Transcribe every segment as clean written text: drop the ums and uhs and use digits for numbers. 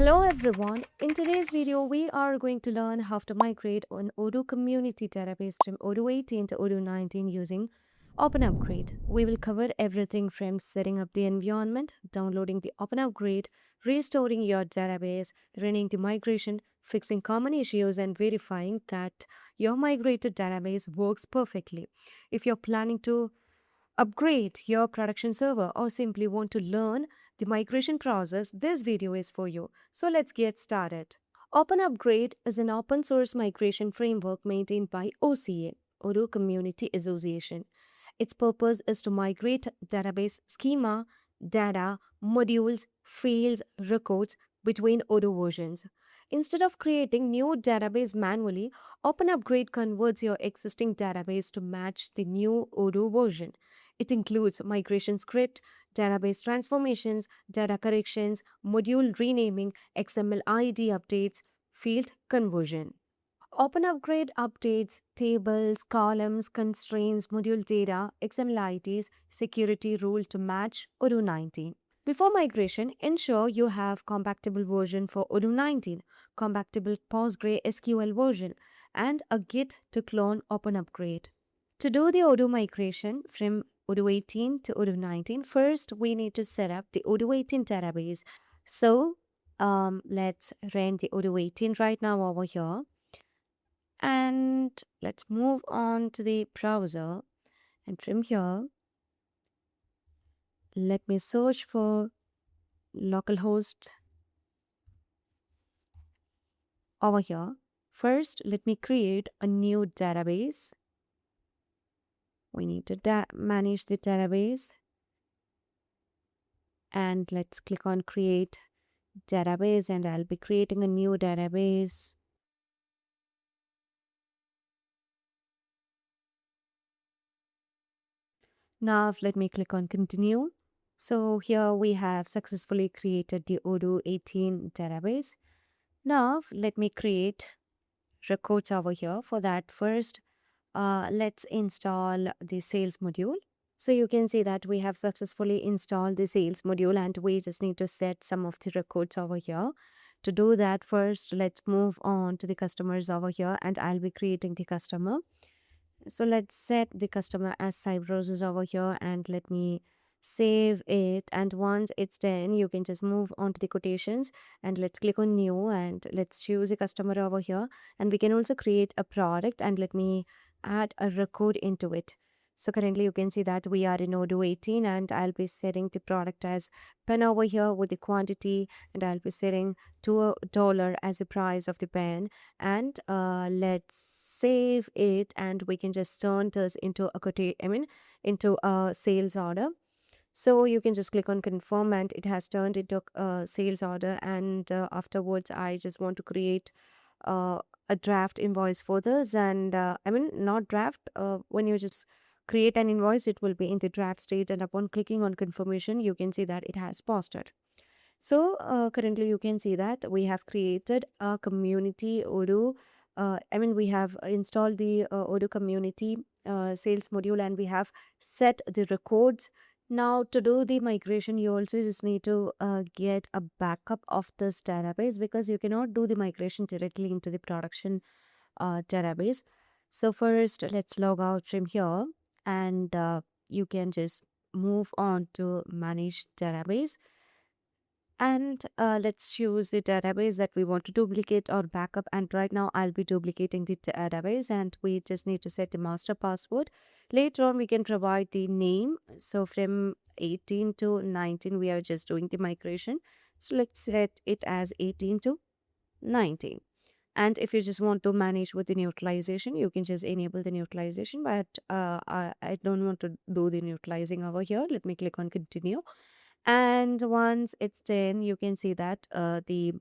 Hello everyone. In today's video, we are going to learn how to migrate an Odoo Community database from Odoo 18 to Odoo 19 using OpenUpgrade. We will cover everything from setting up the environment, downloading the OpenUpgrade, restoring your database, running the migration, fixing common issues, and verifying that your migrated database works perfectly. If you're planning to upgrade your production server or simply want to learn the migration process, this video is for you. So let's get started. OpenUpgrade is an open source migration framework maintained by OCA, Odoo Community Association. Its purpose is to migrate database schema, data, modules, fields, records between Odoo versions. Instead of creating new database manually, OpenUpgrade converts your existing database to match the new Odoo version. It includes migration script, database transformations, data corrections, module renaming, XML ID updates, field conversion. OpenUpgrade updates tables, columns, constraints, module data, XML IDs, security rule to match Odoo 19. Before migration, ensure you have compatible version for Odoo 19, compatible PostgreSQL version, and a Git to clone OpenUpgrade. To do the Odoo migration from Odoo 18 to Odoo 19, first we need to set up the Odoo 18 database. So let's run the Odoo 18 right now over here. And let's move on to the browser. And from here, let me search for localhost over here. First, let me create a new database. We need to manage the database. And let's click on create database, and I'll be creating a new database. Now let me click on continue. So here we have successfully created the Odoo 18 database. Now let me create records over here. For that, first let's install the sales module. So you can see that we have successfully installed the sales module, and we just need to set some of the records over here. To do that, first let's move on to the customers over here, and I'll be creating the customer. So let's set the customer as Cybrosys over here, and let me save it. And once it's done, you can just move on to the quotations, and let's click on new, and let's choose a customer over here. And we can also create a product, and let me add a record into it. So currently you can see that we are in Odoo 18, and I'll be setting the product as pen over here with the quantity, and I'll be setting $2 as the price of the pen. And let's save it, and we can just turn this into into a sales order. So you can just click on confirm, and it has turned into a sales order. And afterwards, I just want to create a draft invoice for this. And not draft, when you just create an invoice, it will be in the draft state, and upon clicking on confirmation, you can see that it has posted. So currently you can see that we have created a community Odoo. We have installed the Odoo community sales module, and we have set the records. Now to do the migration, you also just need to get a backup of this database, because you cannot do the migration directly into the production database. So first let's log out from here, and you can just move on to manage database. And let's choose the database that we want to duplicate or backup. And right now I'll be duplicating the database, and we just need to set the master password. Later on we can provide the name. So from 18 to 19 we are just doing the migration, so let's set it as 18 to 19. And if you just want to manage with the neutralization, you can just enable the neutralization, but I don't want to do the neutralizing over here. Let me click on continue. And once it's done, you can see that the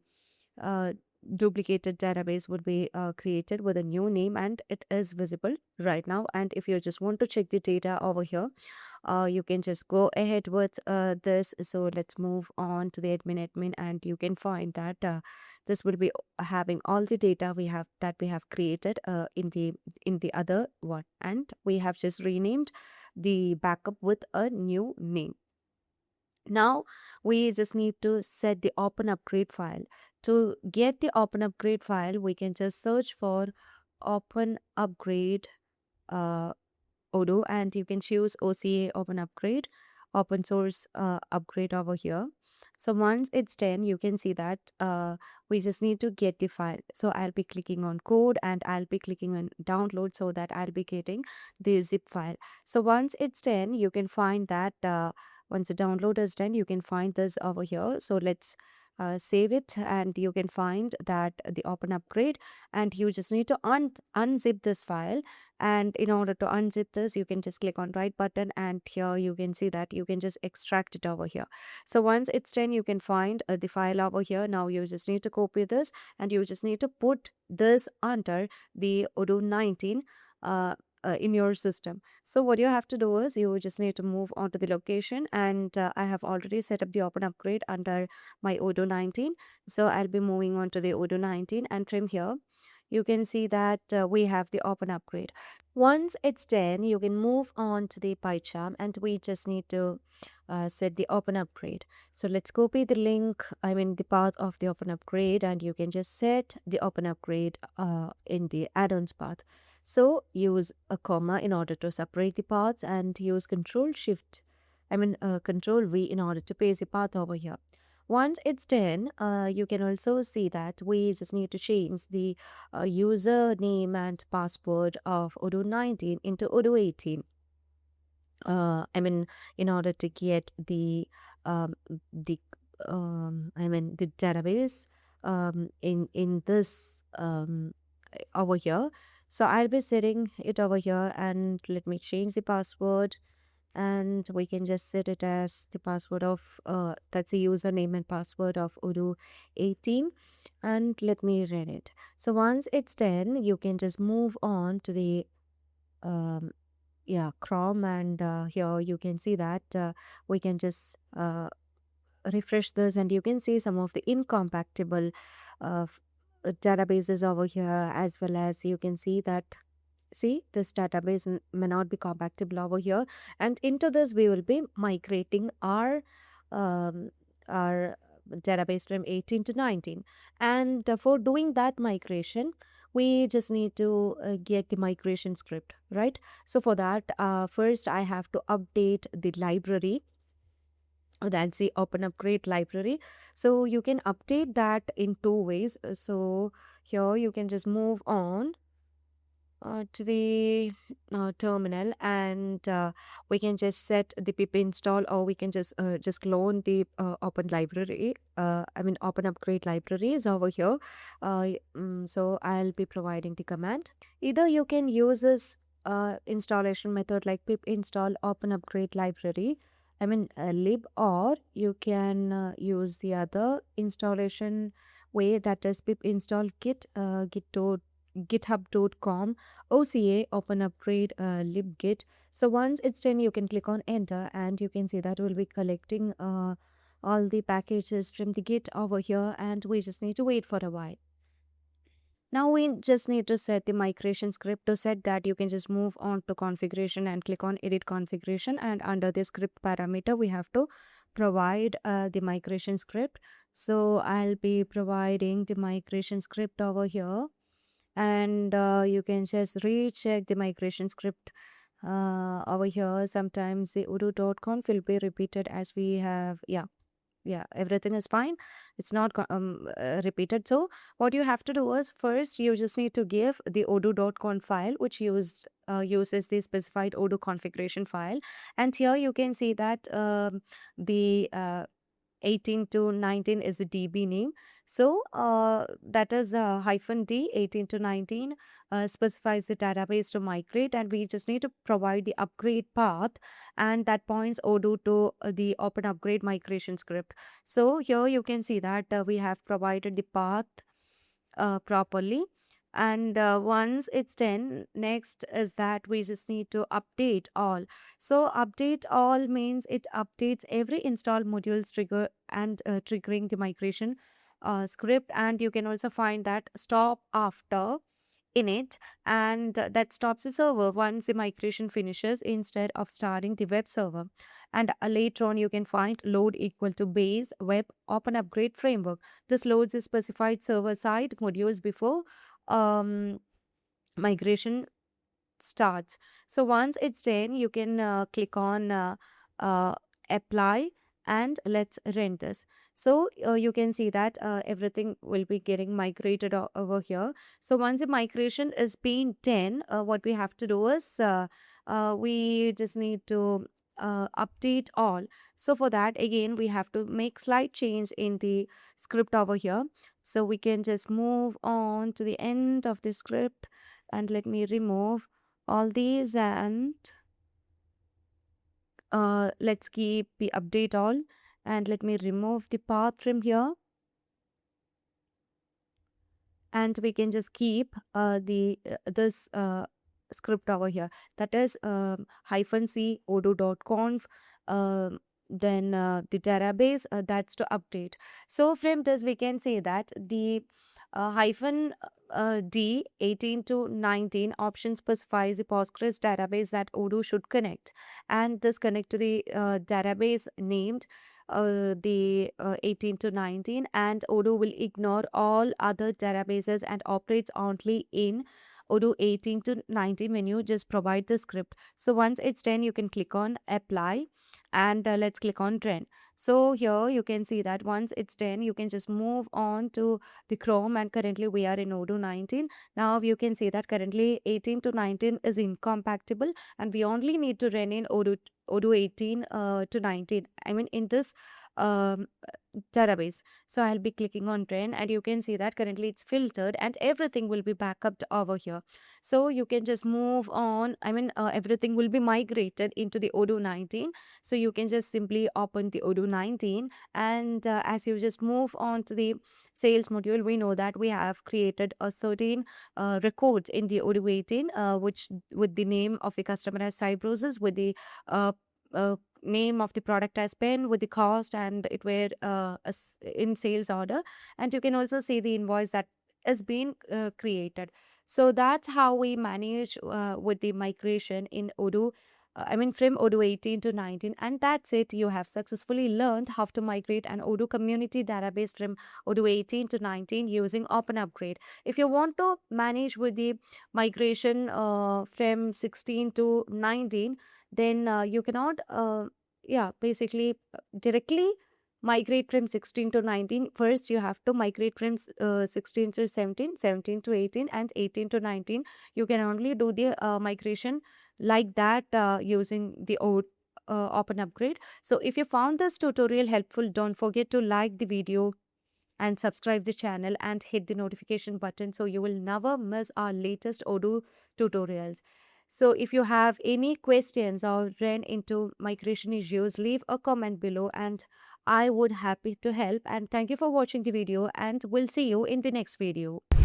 duplicated database would be created with a new name, and it is visible right now. And if you just want to check the data over here, you can just go ahead with this. So let's move on to the admin, and you can find that this will be having all the data we have created in the other one, and we have just renamed the backup with a new name. Now we just need to set the OpenUpgrade file. To get the OpenUpgrade file, we can just search for OpenUpgrade uh, Odoo, and you can choose OCA OpenUpgrade, open source upgrade over here. So once it's done, you can see that we just need to get the file. So I'll be clicking on code and I'll be clicking on download so that I'll be getting the zip file. So once it's done, you can find that once the download is done, you can find this over here. So let's save it, and you can find that the OpenUpgrade, and you just need to unzip this file. And in order to unzip this, you can just click on right button, and here you can see that you can just extract it over here. So once it's done, you can find the file over here. Now you just need to copy this, and you just need to put this under the Odoo 19 in your system. So what you have to do is you just need to move on to the location, and I have already set up the OpenUpgrade under my Odoo 19. So I'll be moving on to the Odoo 19, and from here you can see that we have the OpenUpgrade. Once it's done, you can move on to the PyCharm, and we just need to set the OpenUpgrade. So let's copy the link, the path of the OpenUpgrade, and you can just set the OpenUpgrade in the add-ons path. So use a comma in order to separate the paths, and use Control V in order to paste the path over here. Once it's done, you can also see that we just need to change the username and password of Odoo 19 into Odoo 18. In order to get the the database in this over here. So I'll be setting it over here, and let me change the password, and we can just set it as the password of that's the username and password of Odoo 18, and let me read it. So once it's done, you can just move on to the Chrome, and here you can see that we can just refresh this, and you can see some of the incompatible databases over here, as well as you can see that this database may not be compatible over here, and into this we will be migrating um, our database from 18 to 19. And for doing that migration, we just need to get the migration script, right? So for that, first I have to update the library. That's the OpenUpgrade library. So you can update that in two ways. So here you can just move on to the terminal, and we can just set the pip install, or we can just clone the OpenUpgrade libraries over here. So I'll be providing the command. Either you can use this installation method like pip install OpenUpgrade library, lib, or you can use the other installation way, that is pip install github.com OCA OpenUpgrade libgit. So once it's done, you can click on enter, and you can see that we'll be collecting all the packages from the git over here, and we just need to wait for a while. Now we just need to set the migration script. To set that, you can just move on to configuration and click on edit configuration, and under the script parameter we have to provide the migration script. So I'll be providing the migration script over here, and you can just recheck the migration script over here. Sometimes the odoo.conf will be repeated, as we have everything is fine. It's not repeated. So what you have to do is, first you just need to give the odoo.conf file, which uses the specified Odoo configuration file. And here you can see that the 18 to 19 is the DB name. So that is -d 18 to 19 specifies the database to migrate, and we just need to provide the upgrade path, and that points Odoo to the OpenUpgrade migration script. So here you can see that we have provided the path properly. And once it's done, next is that we just need to update all. So update all means it updates every install modules trigger, and triggering the migration script. And you can also find that stop after in it, and that stops the server once the migration finishes instead of starting the web server. And later on you can find load equal to base web open upgrade framework. This loads the specified server side modules before migration starts. So once it's done, you can click on uh, apply, and let's run this. So you can see that everything will be getting migrated over here. So once the migration is being done, what we have to do is we just need to update all. So for that, again, we have to make slight change in the script over here. So we can just move on to the end of the script, and let me remove all these, and let's keep the update all, and let me remove the path from here, and we can just keep the this script over here, that is -c odoo.conf, then the database, that's to update. So from this we can say that the hyphen D 18 to 19 option specifies the Postgres database that Odoo should connect, and this connect to the database named the 18 to 19, and Odoo will ignore all other databases and operates only in Odoo 18 to 19 when you just provide the script. So once it's done, you can click on apply, and let's click on run. So here you can see that once it's done, you can just move on to the Chrome, and currently we are in Odoo 19. Now you can see that currently 18 to 19 is incompatible, and we only need to run in Odoo 18 to 19. I mean in this um, database. So I'll be clicking on run, and you can see that currently it's filtered and everything will be backed over here. So you can just move on. I mean everything will be migrated into the Odoo 19. So you can just simply open the Odoo 19, and as you just move on to the sales module, we know that we have created a certain records in the Odoo 18, which with the name of the customer as Cybrosys, with the uh, name of the product as pen, with the cost, and it were in sales order, and you can also see the invoice that is being created. So that's how we manage with the migration in Odoo, I mean from Odoo 18 to 19, and that's it. You have successfully learned how to migrate an Odoo community database from Odoo 18 to 19 using OpenUpgrade. If you want to manage with the migration from 16 to 19, then you cannot basically directly migrate from 16 to 19. First you have to migrate from 16 to 17, 17 to 18, and 18 to 19. You can only do the migration like that using the OpenUpgrade. So if you found this tutorial helpful, don't forget to like the video and subscribe the channel and hit the notification button so you will never miss our latest Odoo tutorials. So if you have any questions or ran into migration issues, leave a comment below and I would happy to help. And thank you for watching the video, and we'll see you in the next video.